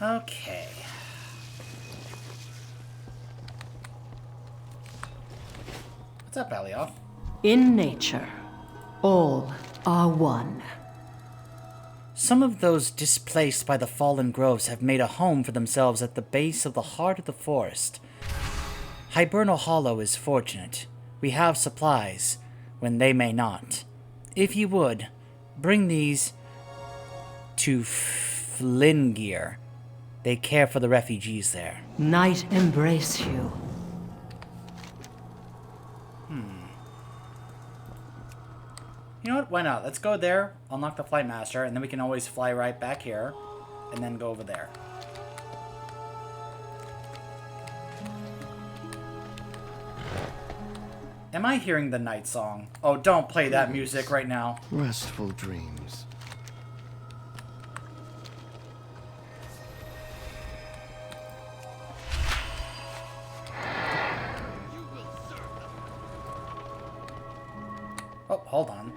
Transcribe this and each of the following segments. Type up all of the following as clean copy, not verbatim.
Okay. What's up, Alioth? In nature, all are one. Some of those displaced by the fallen groves have made a home for themselves at the base of the heart of the forest. Hibernal Hollow is fortunate. We have supplies, when they may not. If you would, bring these to Flingir. They care for the refugees there. Night embrace you. You know what? Why not? Let's go there, unlock the Flight Master, and then we can always fly right back here, and then go over there. Am I hearing the night song? Oh, don't play that music right now. Restful dreams. Oh, hold on.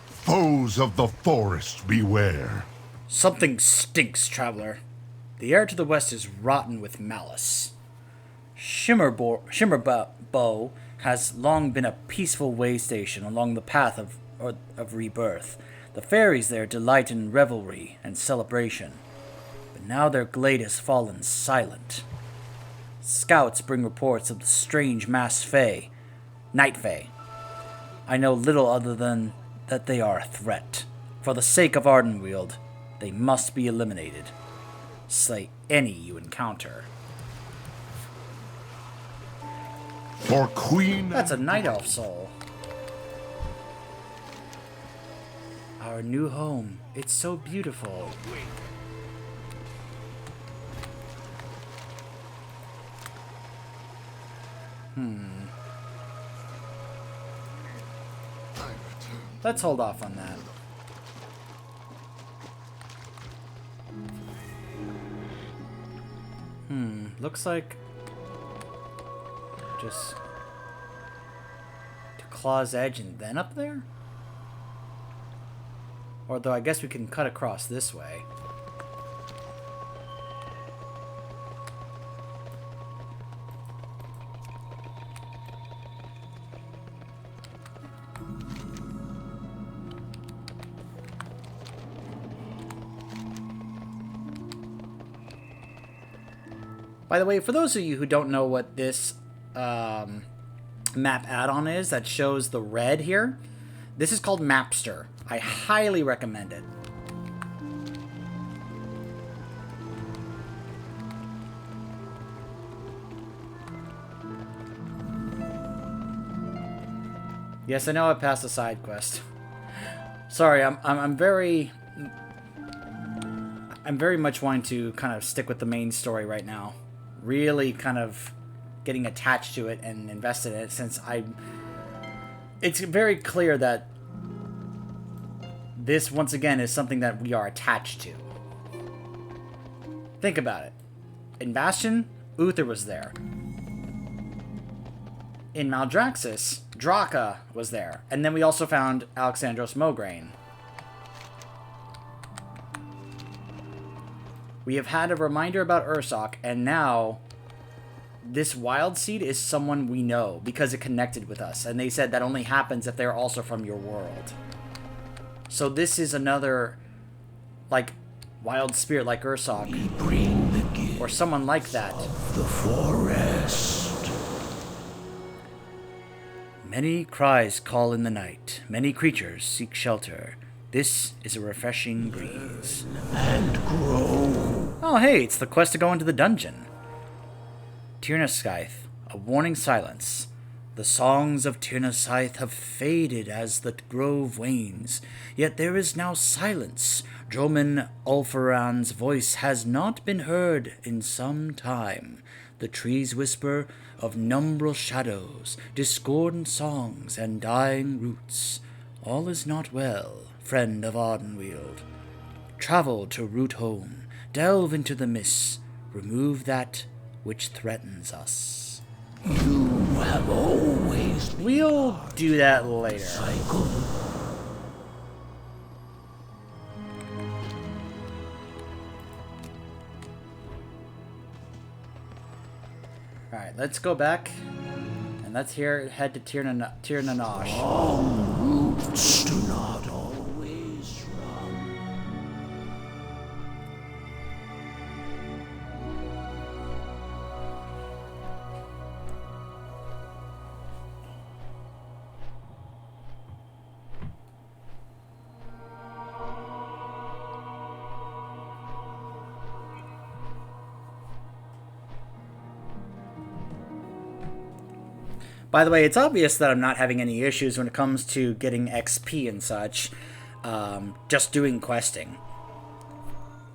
Foes of the forest, beware. Something stinks, traveler. The air to the west is rotten with malice. Shimmerbow has long been a peaceful way station along the path of rebirth. The fairies there delight in revelry and celebration. But now their glade has fallen silent. Scouts bring reports of the strange mass fae, night fae. I know little other than that they are a threat. For the sake of Ardenweald, they must be eliminated. Slay any you encounter. For Queen... That's a night elf soul. Our new home. It's so beautiful. Let's hold off on that. Looks like just to Claw's Edge and then up there? Or though I guess we can cut across this way. By the way, for those of you who don't know what this map add-on is that shows the red here, this is called Mapster. I highly recommend it. Yes, I know I passed a side quest. Sorry, I'm very much wanting to kind of stick with the main story right now. Really kind of getting attached to it and invested in it since it's very clear that this, once again, is something that we are attached to. Think about it. In Bastion, Uther was there. In Maldraxxus, Draka was there. And then we also found Alexandros Mograine. We have had a reminder about Ursoc, and now this wild seed is someone we know because it connected with us. And they said that only happens if they're also from your world. So this is another, like, wild spirit like Ursoc. We bring the gift or someone like that. of the forest. Many cries call in the night. Many creatures seek shelter. This is a refreshing breeze. And grow. Oh, hey, it's the quest to go into the dungeon. Tirnasythe, a warning silence. The songs of Tirnasythe have faded as the grove wanes, yet there is now silence. Droman Ulfaran's voice has not been heard in some time. The trees whisper of numbral shadows, discordant songs, and dying roots. All is not well, friend of Ardenweald. Travel to Root Home, delve into the mists, remove that which threatens us. You have always We'll do that later. cycle. Alright, let's go back. And let's head to Tir Nanosh. Long roots do not always run. By the way, it's obvious that I'm not having any issues when it comes to getting XP and such, just doing questing.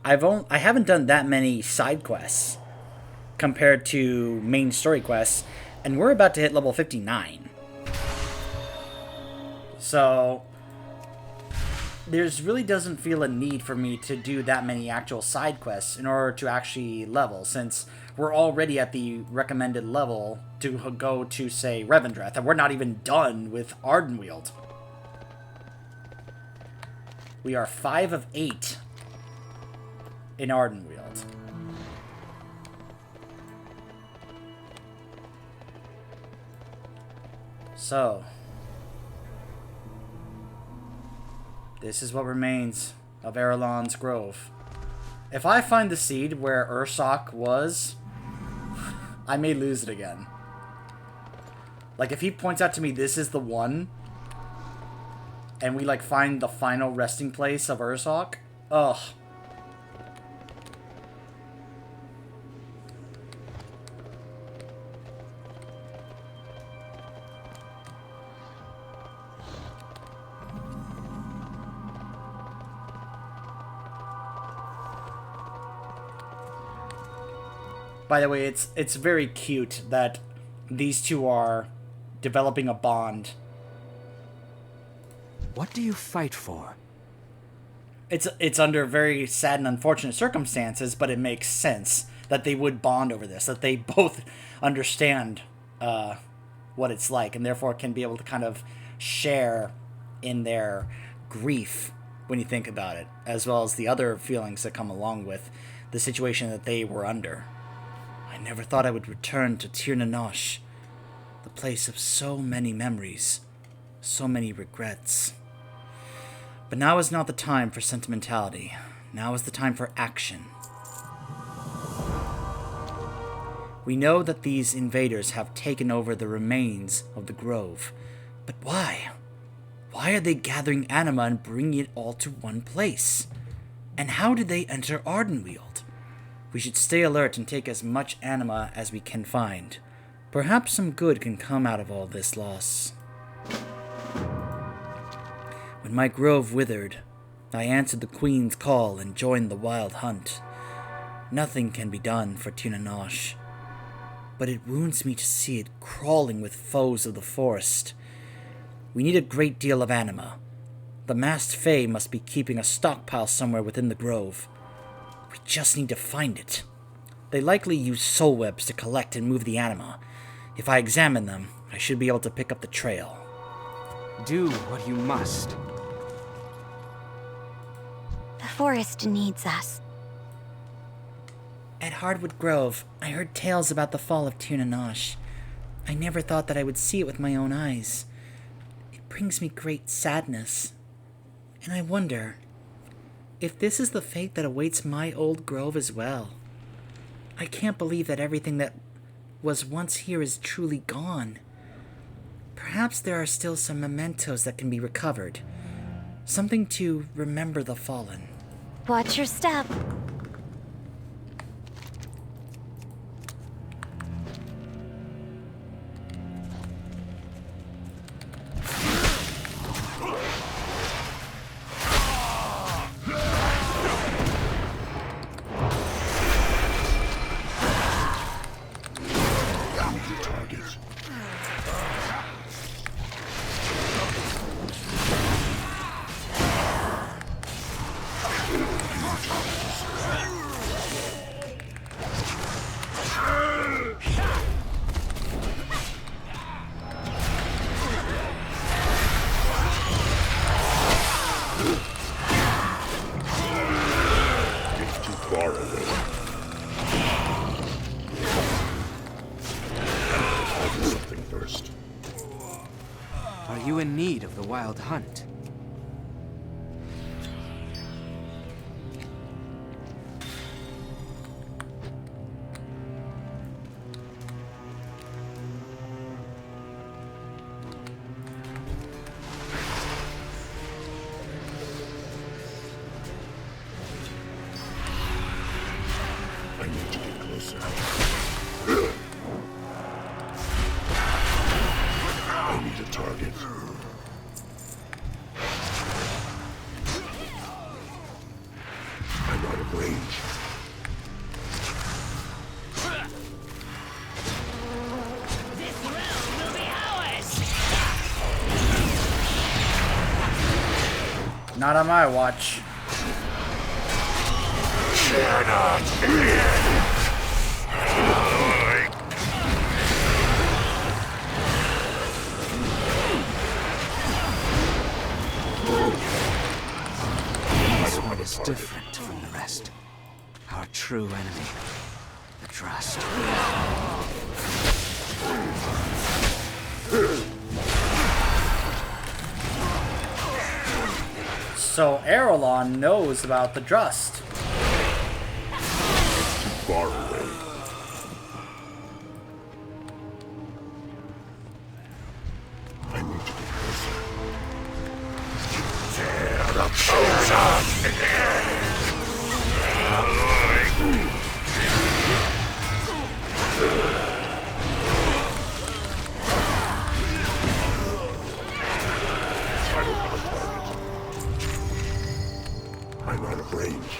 I haven't done that many side quests compared to main story quests, and we're about to hit level 59. So there's really doesn't feel a need for me to do that many actual side quests in order to actually level, since we're already at the recommended level to go to, say, Revendreth, and we're not even done with Ardenweald. We are 5 of 8 in Ardenweald. So, this is what remains of Erelon's Grove. If I find the seed where Ursoc was, I may lose it again. Like, if he points out to me this is the one, and we, like, find the final resting place of Ursoc, ugh. By the way, it's very cute that these two are developing a bond. What do you fight for? It's under very sad and unfortunate circumstances, but it makes sense that they would bond over this, that they both understand what it's like, and therefore can be able to kind of share in their grief when you think about it, as well as the other feelings that come along with the situation that they were under. I never thought I would return to Tir Nanosh, the place of so many memories, so many regrets. But now is not the time for sentimentality. Now is the time for action. We know that these invaders have taken over the remains of the grove. But why? Why are they gathering anima and bringing it all to one place? And how did they enter Ardenweald? We should stay alert and take as much anima as we can find. Perhaps some good can come out of all this loss. When my grove withered, I answered the Queen's call and joined the wild hunt. Nothing can be done for Tir Nanosh, but it wounds me to see it crawling with foes of the forest. We need a great deal of anima. The masked Fae must be keeping a stockpile somewhere within the grove. We just need to find it. They likely use soul webs to collect and move the anima. If I examine them, I should be able to pick up the trail. Do what you must. The forest needs us. At Hardwood Grove, I heard tales about the fall of Tir Nanosh. I never thought that I would see it with my own eyes. It brings me great sadness. And I wonder if this is the fate that awaits my old grove as well. I can't believe that everything that was once here is truly gone. Perhaps there are still some mementos that can be recovered. Something to remember the fallen. Watch your step. forest. Are you in need of the wild hunt? I need to get closer. I need a target. I'm out of range. Not on my watch. This one is different from the rest. Our true enemy, the Trust. So Erelon knows about the Drust. Far away. I need to get closer. Tear the chosen! I don't have a target. I'm out of range.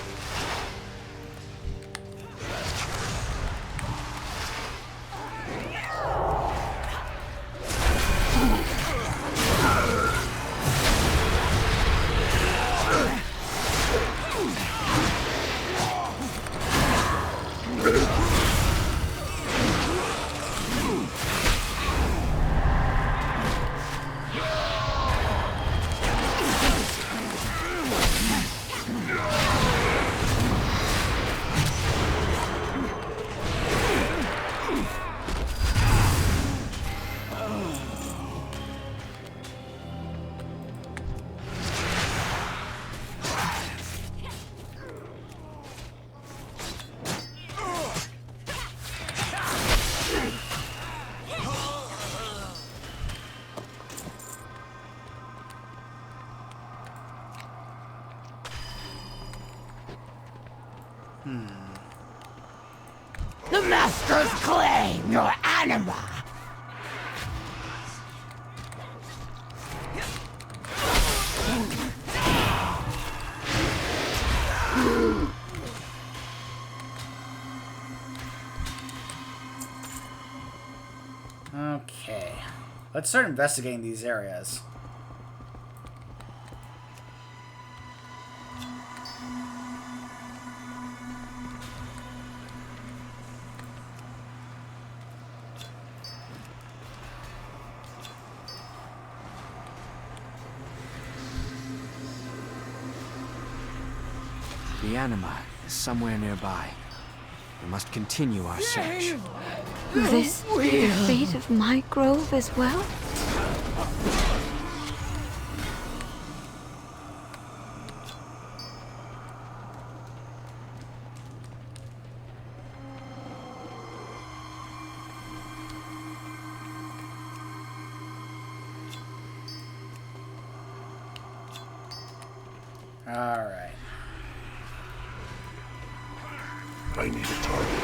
The Masters claim your anima! Okay. Let's start investigating these areas. The anima is somewhere nearby. We must continue our search. This the fate of my grove as well? All right. I need a target.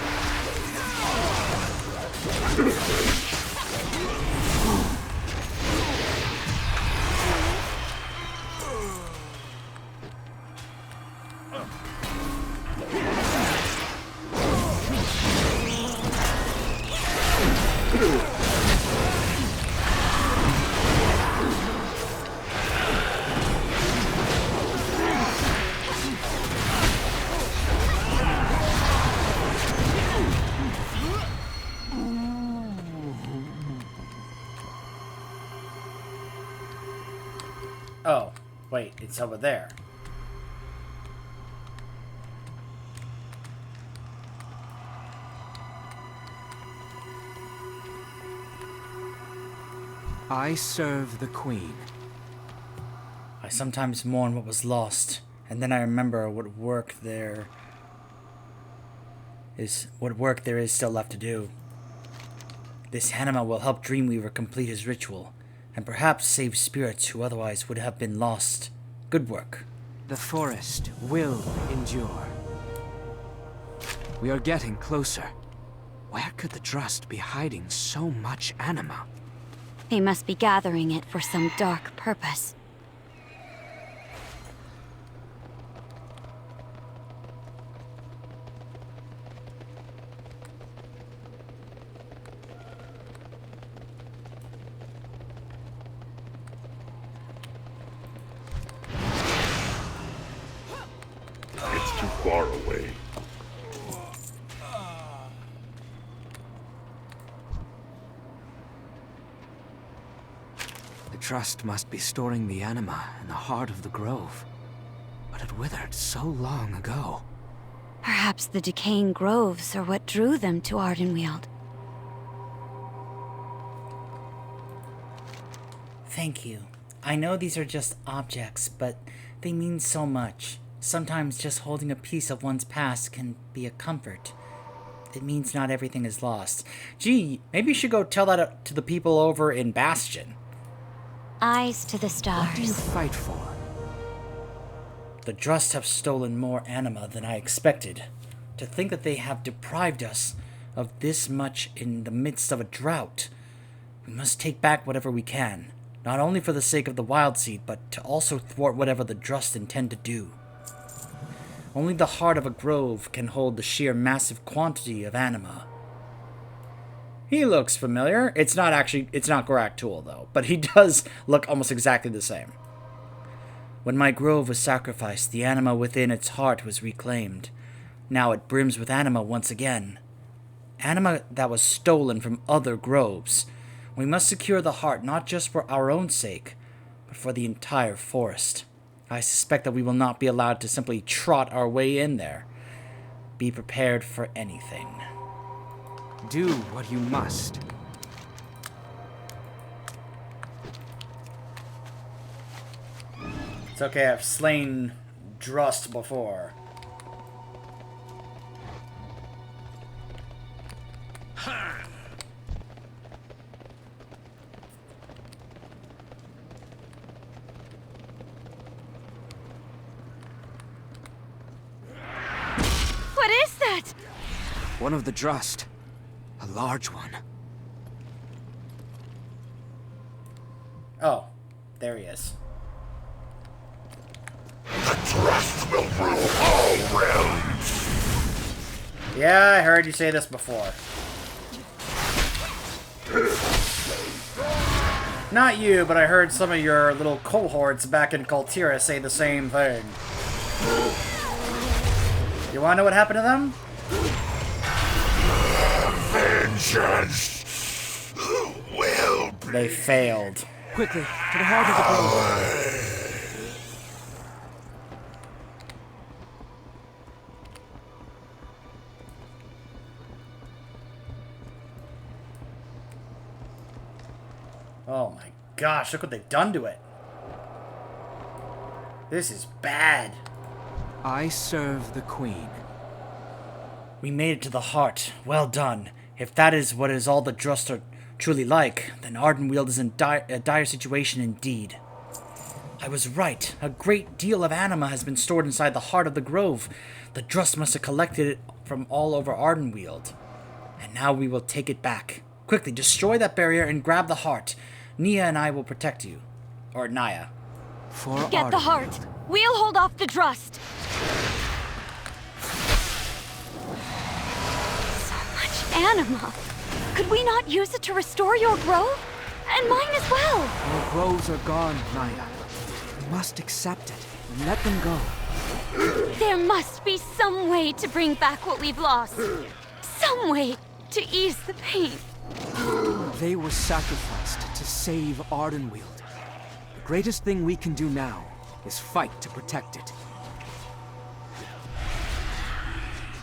Oh, wait, it's over there. I serve the Queen. I sometimes mourn what was lost, and then I remember what work there is still left to do. This anima will help Dreamweaver complete his ritual, and perhaps save spirits who otherwise would have been lost. Good work. The forest will endure. We are getting closer. Where could the Drust be hiding so much anima? They must be gathering it for some dark purpose. It's too far away. The Drust must be storing the anima in the heart of the grove. But it withered so long ago. Perhaps the decaying groves are what drew them to Ardenweald. Thank you. I know these are just objects, but they mean so much. Sometimes just holding a piece of one's past can be a comfort. It means not everything is lost. Gee, maybe you should go tell that to the people over in Bastion. Eyes to the What do you stars. fight for? The Drust have stolen more anima than I expected. To think that they have deprived us of this much in the midst of a drought. We must take back whatever we can, not only for the sake of the wild seed, but to also thwart whatever the Drust intend to do. Only the heart of a grove can hold the sheer massive quantity of anima. He looks familiar. It's not Gorak Tool, though, but he does look almost exactly the same. When my grove was sacrificed, the anima within its heart was reclaimed. Now it brims with anima once again. Anima that was stolen from other groves. We must secure the heart not just for our own sake, but for the entire forest. I suspect that we will not be allowed to simply trot our way in there. Be prepared for anything. Do what you must. It's okay, I've slain Drust before. What is that? One of the Drust. A large one. Oh, there he is. The Drust will rule all realms. Yeah, I heard you say this before. Not you, but I heard some of your little cohorts back in Kultira say the same thing. You wanna know what happened to them? Vengeance will be. They failed. Quickly, to the heart of the grove. Oh my gosh, look what they've done to it. This is bad. I serve the Queen. We made it to the heart. Well done. If that is what is all the Drust are truly like, then Ardenweald is in a dire situation indeed. I was right. A great deal of anima has been stored inside the heart of the grove. The Drust must have collected it from all over Ardenweald. And now we will take it back. Quickly, destroy that barrier and grab the heart. Nia and I will protect you. Or Naya. For Get the Ardenweald. heart. We'll hold off the Drust. So much anima. Could we not use it to restore your grove? And mine as well. Our groves are gone, Naya. We must accept it and let them go. There must be some way to bring back what we've lost. Some way to ease the pain. They were sacrificed to save Ardenweald. The greatest thing we can do now is fight to protect it.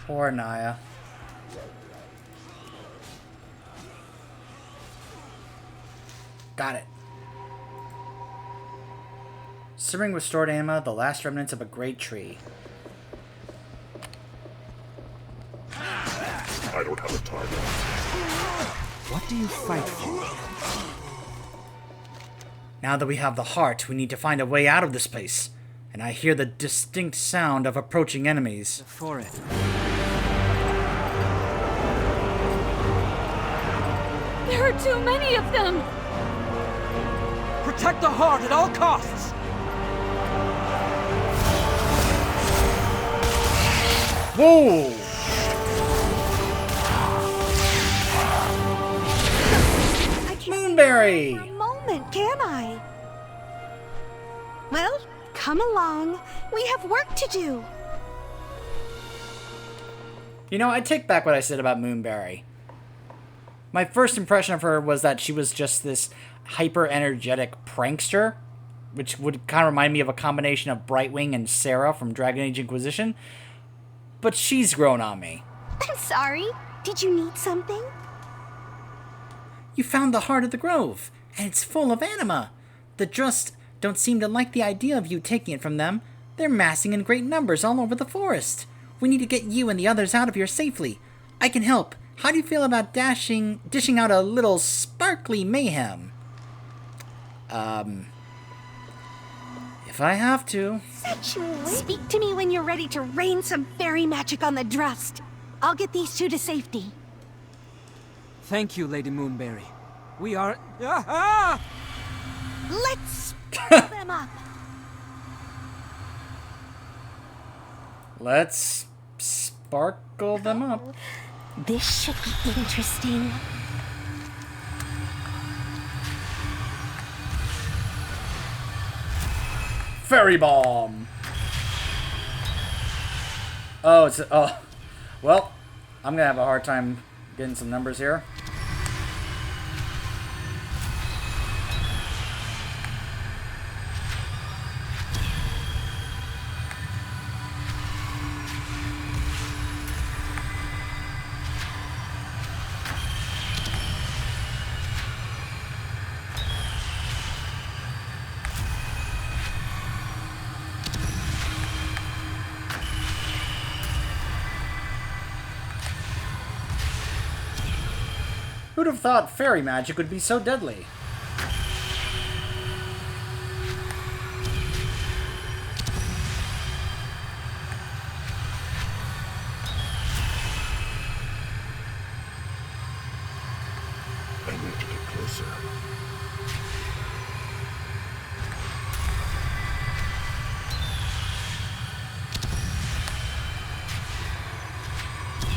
Poor Naya. Got it. Simmering with stored anima, the last remnants of a great tree. I don't have a target. What do you fight for? Now that we have the heart, we need to find a way out of this place. And I hear the distinct sound of approaching enemies. For it. There are too many of them! Protect the Horde at all costs! Whoa! I can't Moonberry! for a moment, can I? Well, come along. We have work to do. You know, I take back what I said about Moonberry. My first impression of her was that she was just this hyper-energetic prankster, which would kind of remind me of a combination of Brightwing and Sarah from Dragon Age Inquisition. But she's grown on me. I'm sorry. Did you need something? You found the heart of the grove, and it's full of anima. The Drust don't seem to like the idea of you taking it from them. They're massing in great numbers all over the forest. We need to get you and the others out of here safely. I can help. How do you feel about dishing out a little sparkly mayhem? If I have to. Speak to me when you're ready to rain some fairy magic on the Drust. I'll get these two to safety. Thank you, Lady Moonberry. We are... Ah! Let's sparkle them up. Let's sparkle them up. This should be interesting. Fairy bomb. Oh, it's oh. Well, I'm gonna have a hard time getting some numbers here. Who'd have thought fairy magic would be so deadly? I need to get closer.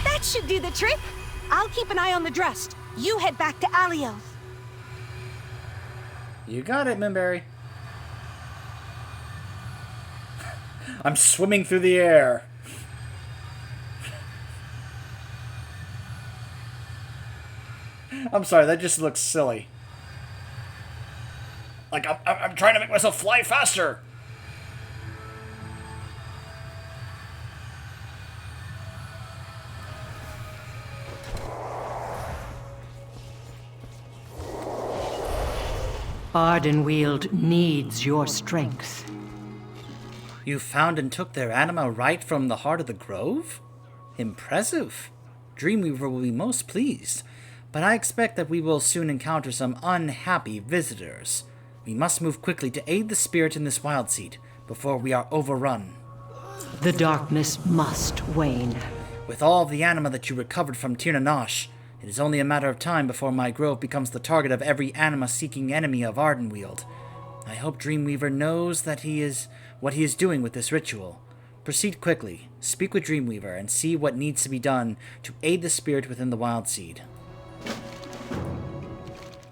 That should do the trick. I'll keep an eye on the Drust. You head back to Alioth. You got it, Moonberry. I'm swimming through the air. I'm sorry, that just looks silly. Like, I'm trying to make myself fly faster. Ardenweald needs your strength. You found and took their anima right from the heart of the grove? Impressive. Dreamweaver will be most pleased, but I expect that we will soon encounter some unhappy visitors. We must move quickly to aid the spirit in this wild seed before we are overrun. The darkness must wane. With all the anima that you recovered from Tirnanosh, it is only a matter of time before my grove becomes the target of every anima-seeking enemy of Ardenweald. I hope Dreamweaver knows that what he is doing with this ritual. Proceed quickly, speak with Dreamweaver, and see what needs to be done to aid the spirit within the wild seed.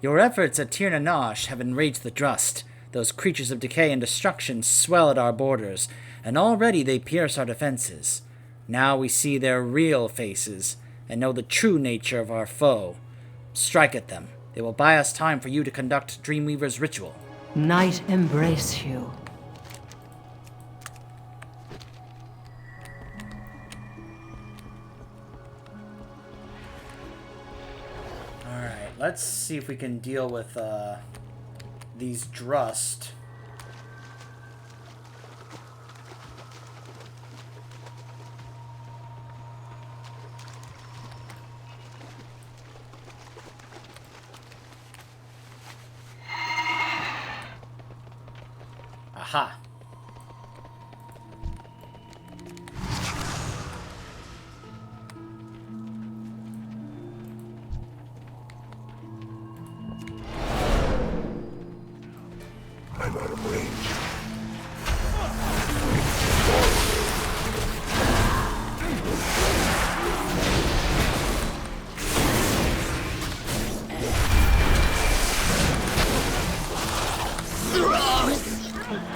Your efforts at Tirnanosh have enraged the Drust. Those creatures of decay and destruction swell at our borders, and already they pierce our defenses. Now we see their real faces, and know the true nature of our foe. Strike at them. It will buy us time for you to conduct Dreamweaver's ritual. Night embrace you. Alright, let's see if we can deal with these Drust. Aha. I'm out of range.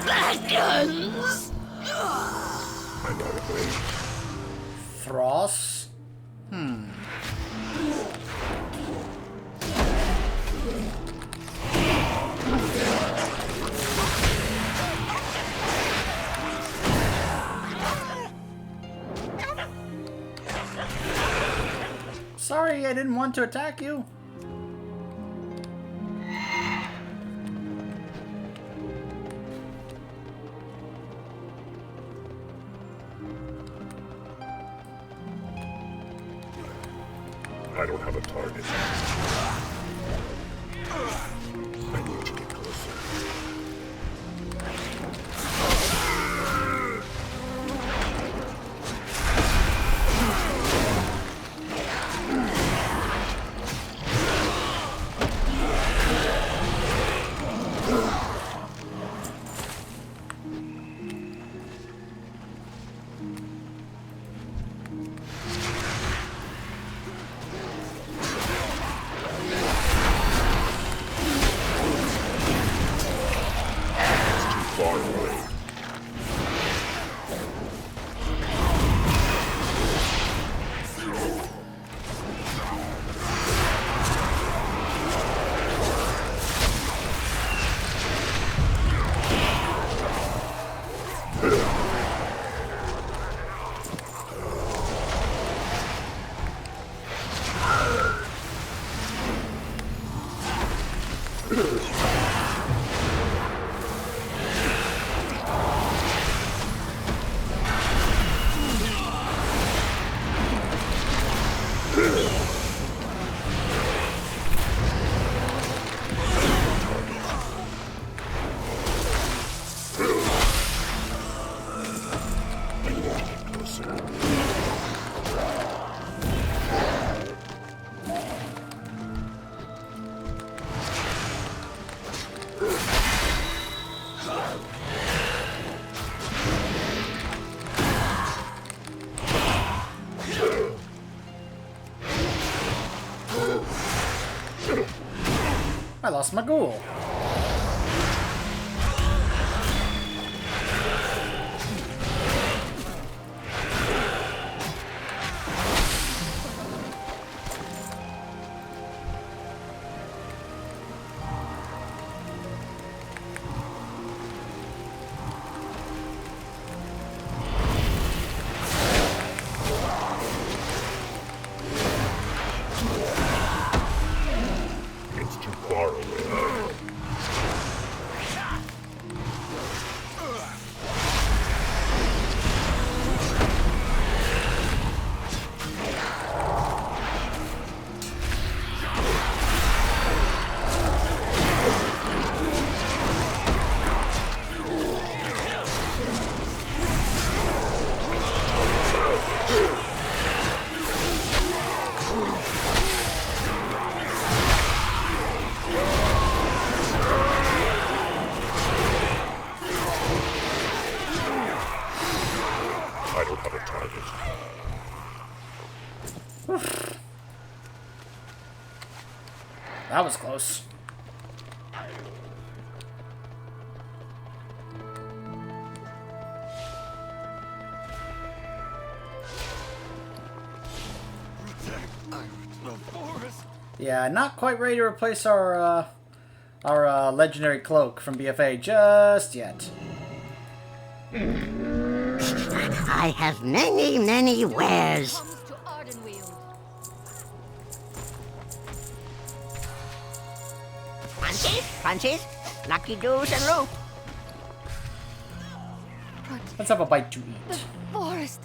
Seconds! I'm out of range. Thross? Sorry, I didn't want to attack you. I don't have a target. I need to get closer. Far away. I lost my ghoul. It's too far away. I don't have a target. That was close. Yeah, not quite ready to replace our legendary cloak from BFA just yet. I have many, many wares. Comes to Ardenweald. Punches, lucky doos and rope. Let's have a bite to eat. Forest.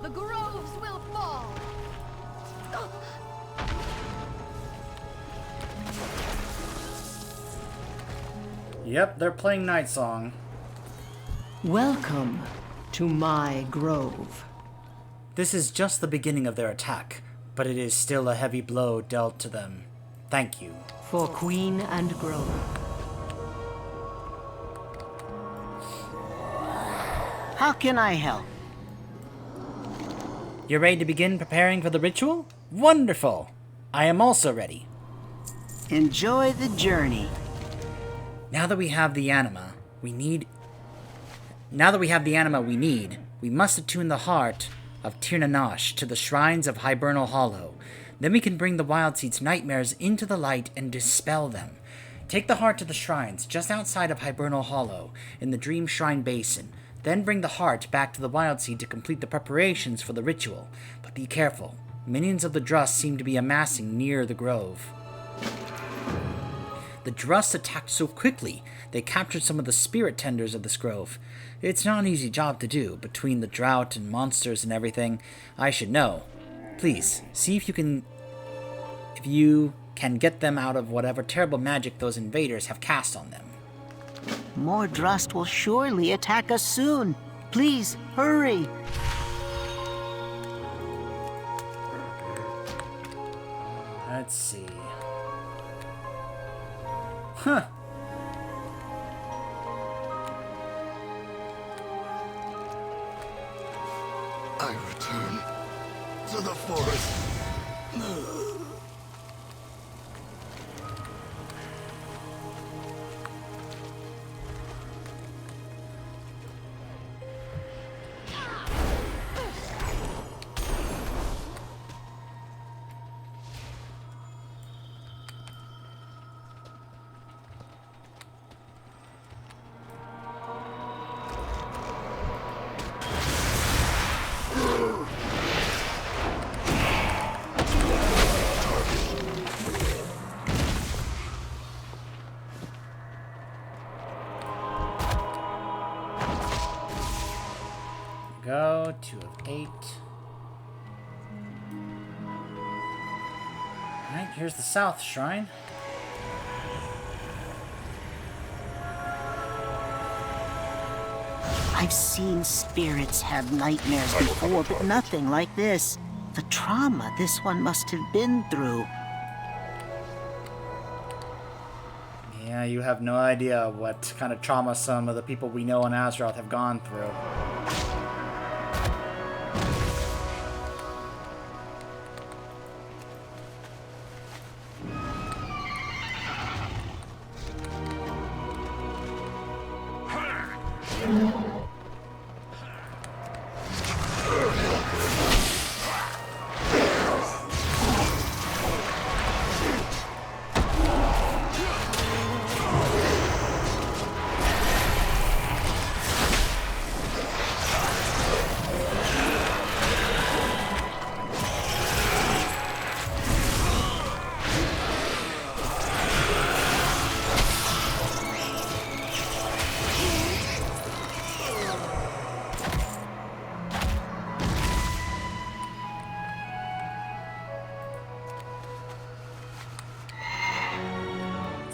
The groves will fall. Yep, they're playing Night Song. Welcome to my grove. This is just the beginning of their attack, but it is still a heavy blow dealt to them. Thank you. For Queen and Grove. How can I help? You're ready to begin preparing for the ritual? Wonderful! I am also ready. Enjoy the journey. Now that we have the anima we need, we must attune the heart of Tirnanash to the shrines of Hibernal Hollow. Then we can bring the Wild Seed's nightmares into the light and dispel them. Take the heart to the shrines just outside of Hibernal Hollow in the Dream Shrine Basin. Then bring the heart back to the Wild Seed to complete the preparations for the ritual. But be careful. Minions of the Drust seem to be amassing near the grove. The Drust attacked so quickly, they captured some of the spirit tenders of this grove. It's not an easy job to do, between the drought and monsters and everything. I should know. Please, see if you can get them out of whatever terrible magic those invaders have cast on them. More Drust will surely attack us soon. Please, hurry. Let's see. Huh. I return to the forest. Go 2 of 8. Alright, here's the South Shrine. I've seen spirits have nightmares before, but nothing like this. The trauma this one must have been through. Yeah, you have no idea what kind of trauma some of the people we know in Azeroth have gone through.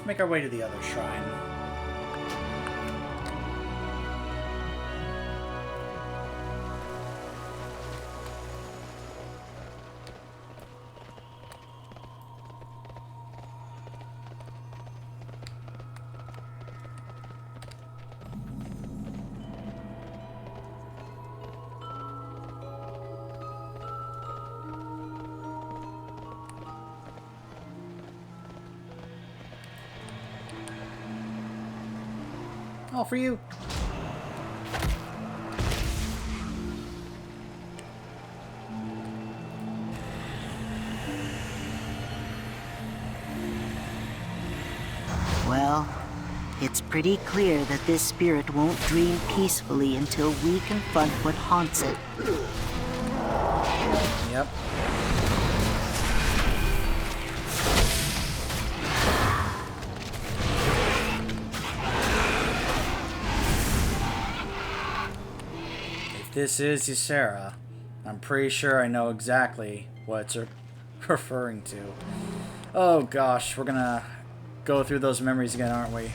Make our way to the other shrine. All for you. Well, it's pretty clear that this spirit won't dream peacefully until we confront what haunts it. Yep. If this is Ysera, I'm pretty sure I know exactly what referring to? Oh gosh, we're gonna go through those memories again, aren't we?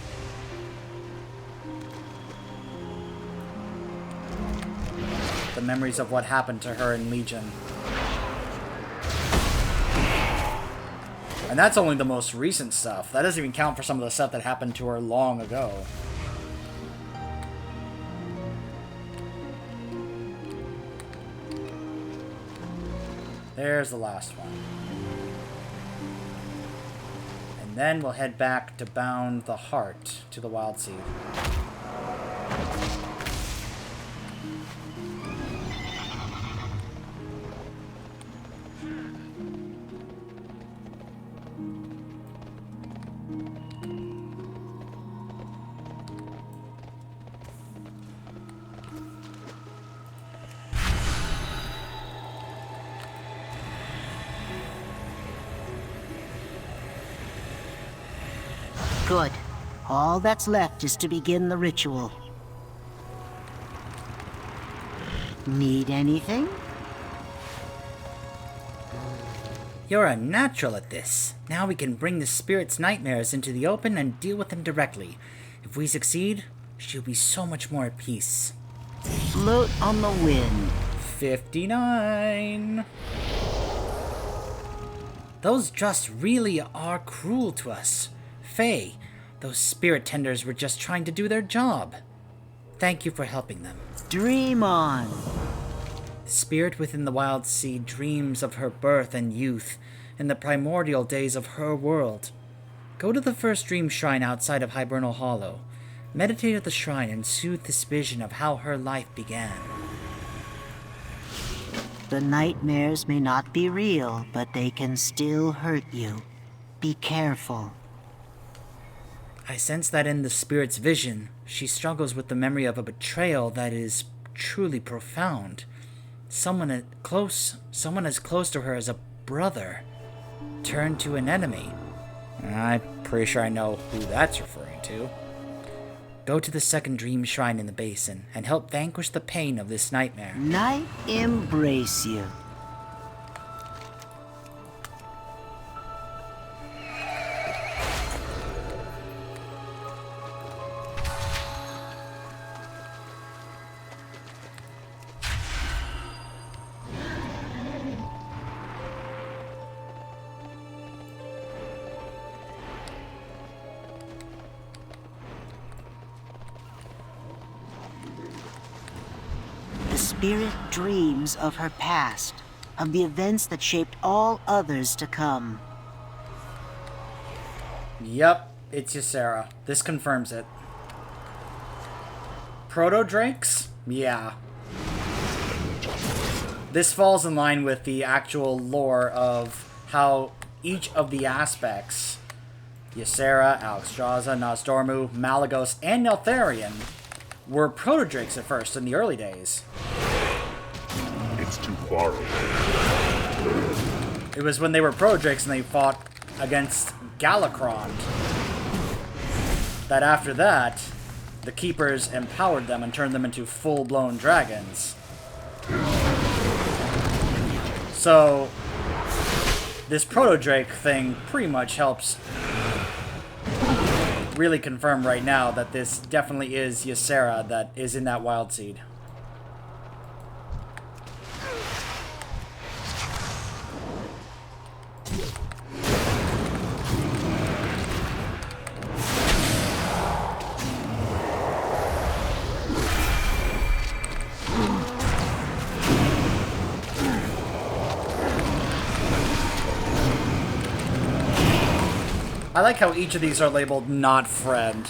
The memories of what happened to her in Legion. And that's only the most recent stuff. That doesn't even count for some of the stuff that happened to her long ago. There's the last one. And then we'll head back to bound the heart to the Wild Seed. Good. All that's left is to begin the ritual. Need anything? You're a natural at this. Now we can bring the spirit's nightmares into the open and deal with them directly. If we succeed, she'll be so much more at peace. Float on the wind. 59. Those Drust really are cruel to us. Faye, those spirit tenders were just trying to do their job. Thank you for helping them. Dream on. The spirit within the Wild Seed dreams of her birth and youth in the primordial days of her world. Go to the first dream shrine outside of Hibernal Hollow. Meditate at the shrine and soothe this vision of how her life began. The nightmares may not be real, but they can still hurt you. Be careful. I sense that in the spirit's vision, she struggles with the memory of a betrayal that is truly profound. Someone as close to her as a brother turned to an enemy. I'm pretty sure I know who that's referring to. Go to the second dream shrine in the basin and help vanquish the pain of this nightmare. Night embrace you. Spirit dreams of her past, of the events that shaped all others to come. Yep, it's Ysera. This confirms it. Proto-Drakes? Yeah. This falls in line with the actual lore of how each of the aspects, Ysera, Alexstrasza, Nosdormu, Malygos, and Neltharion, were proto-drakes at first in the early days. It's too far away. It was when they were proto-drakes and they fought against Galakrond that after that, the Keepers empowered them and turned them into full-blown dragons. So, this proto-drake thing pretty much helps really confirm right now that this definitely is Ysera that is in that Wild Seed. I like how each of these are labeled not friend.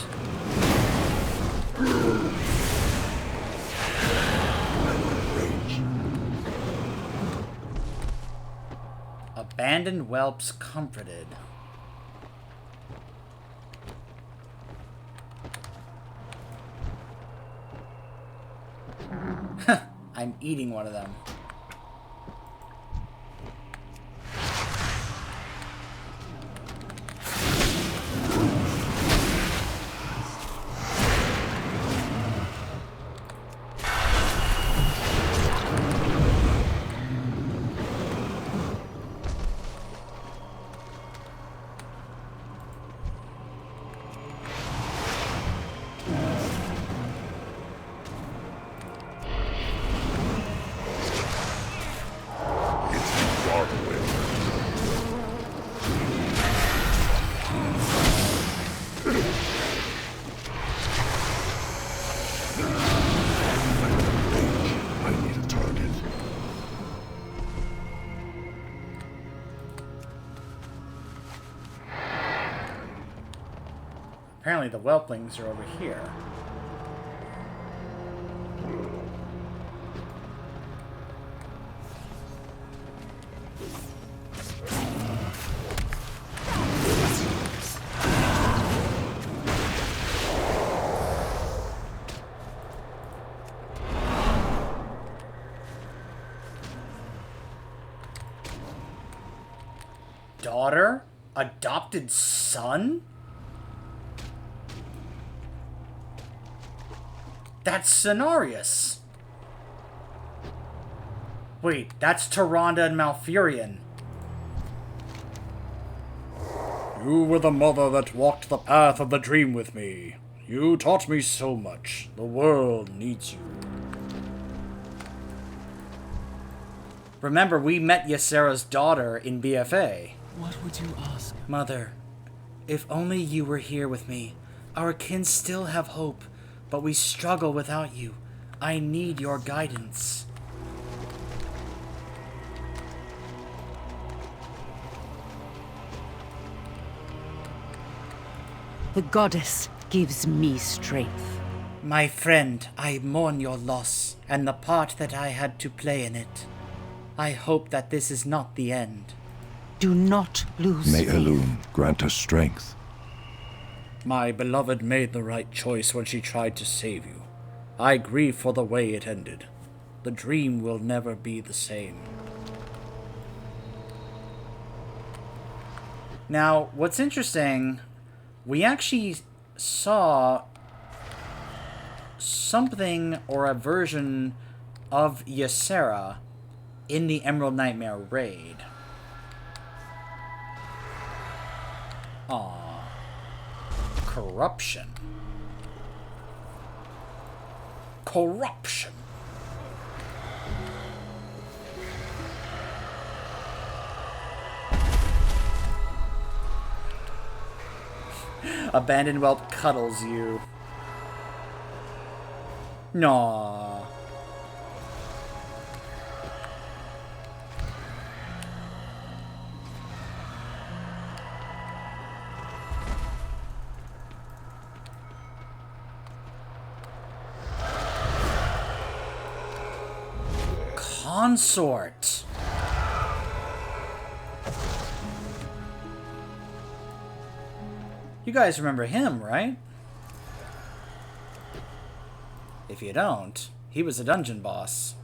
Abandoned whelps comforted. I'm eating one of them. apparently the whelplings are over here. Daughter? Adopted son? That's Cenarius. Wait, that's Tyrande and Malfurion. You were the mother that walked the path of the dream with me. You taught me so much. The world needs you. Remember, we met Ysera's daughter in BFA. What would you ask? Mother, if only you were here with me. Our kin still have hope, but we struggle without you. I need your guidance. The goddess gives me strength. My friend, I mourn your loss and the part that I had to play in it. I hope that this is not the end. Do not lose May faith. Elune grant us strength. My beloved made the right choice when she tried to save you. I grieve for the way it ended. The dream will never be the same. Now, what's interesting, we actually saw something or a version of Ysera in the Emerald Nightmare raid. Aww. Corruption. Corruption. Abandoned whelp cuddles you. Aww. Consort. You guys remember him, right? If you don't, he was a dungeon boss.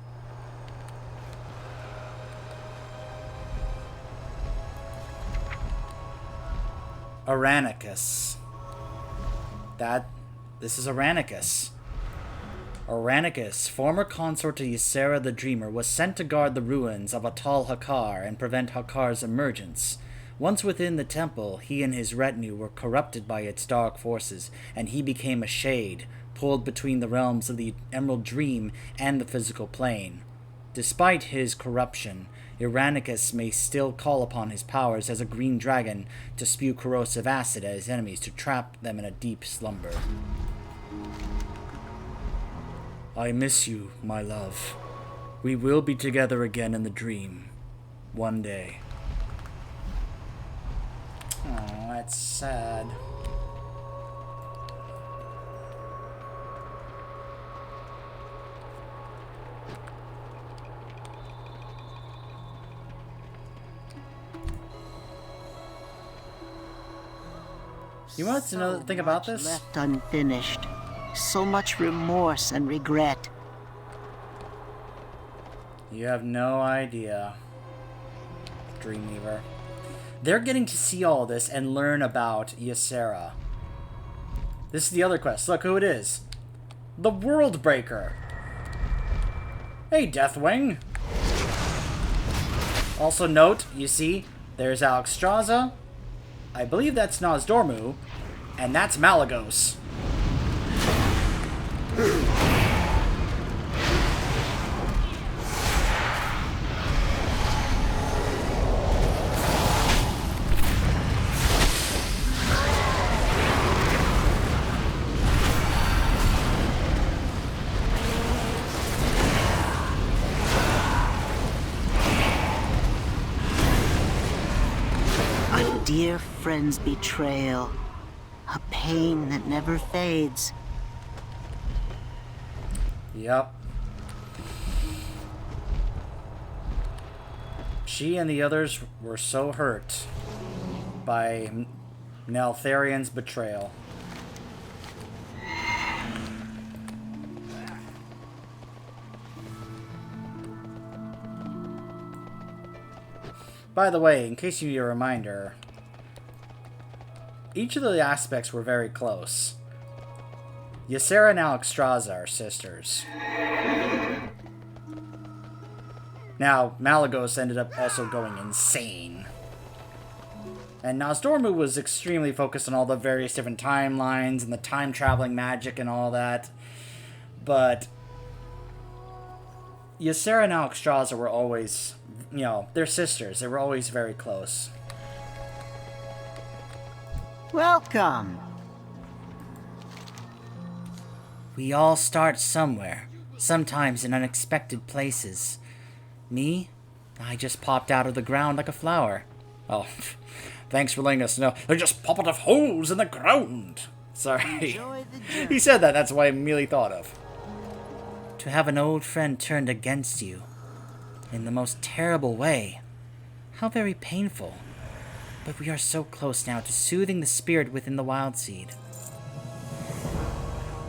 Aranicus. This is Aranicus. Aranicus, former consort to Ysera the Dreamer, was sent to guard the ruins of Atal Hakar and prevent Hakar's emergence. Once within the temple, he and his retinue were corrupted by its dark forces, and he became a shade, pulled between the realms of the Emerald Dream and the physical plane. Despite his corruption, Aranicus may still call upon his powers as a green dragon to spew corrosive acid at his enemies to trap them in a deep slumber. I miss you, my love. We will be together again in the dream. One day. Oh, that's sad. You want to know the thing about this? Left unfinished. So much remorse and regret. You have no idea, Dreamweaver. They're getting to see all this and learn about Ysera. This is the other quest. Look who it is. The Worldbreaker. Hey, Deathwing. Also note, you see, there's Alexstrasza. I believe that's Nozdormu. And that's Malagos. A dear friend's betrayal. A pain that never fades. Yep. She and the others were so hurt by Neltharion's betrayal. By the way, in case you need a reminder, each of the aspects were very close. Ysera and Alexstrasza are sisters. Now, Malagos ended up also going insane. And Nosdormu was extremely focused on all the various different timelines and the time-traveling magic and all that. But Ysera and Alexstrasza were always, you know, they're sisters. They were always very close. Welcome. We all start somewhere, sometimes in unexpected places. Me? I just popped out of the ground like a flower. Oh, thanks for letting us know. I just pop out of holes in the ground. Sorry. He said that, that's what I immediately thought of. To have an old friend turned against you, in the most terrible way. How very painful. But we are so close now to soothing the spirit within the wild seed.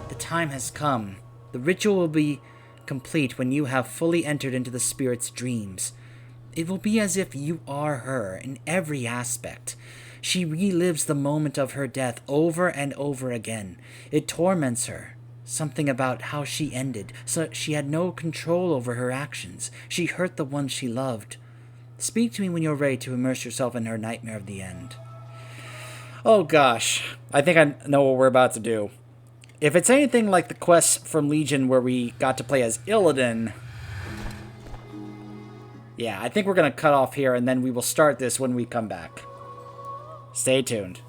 The time has come. The ritual will be complete when you have fully entered into the spirit's dreams. It will be as if you are her in every aspect. She relives the moment of her death over and over again. It torments her. Something about how she ended, so she had no control over her actions. She hurt the one she loved. Speak to me when you're ready to immerse yourself in her nightmare of the end. Oh gosh, I think I know what we're about to do. If it's anything like the quest from Legion where we got to play as Illidan, yeah, I think we're going to cut off here and then we will start this when we come back. Stay tuned.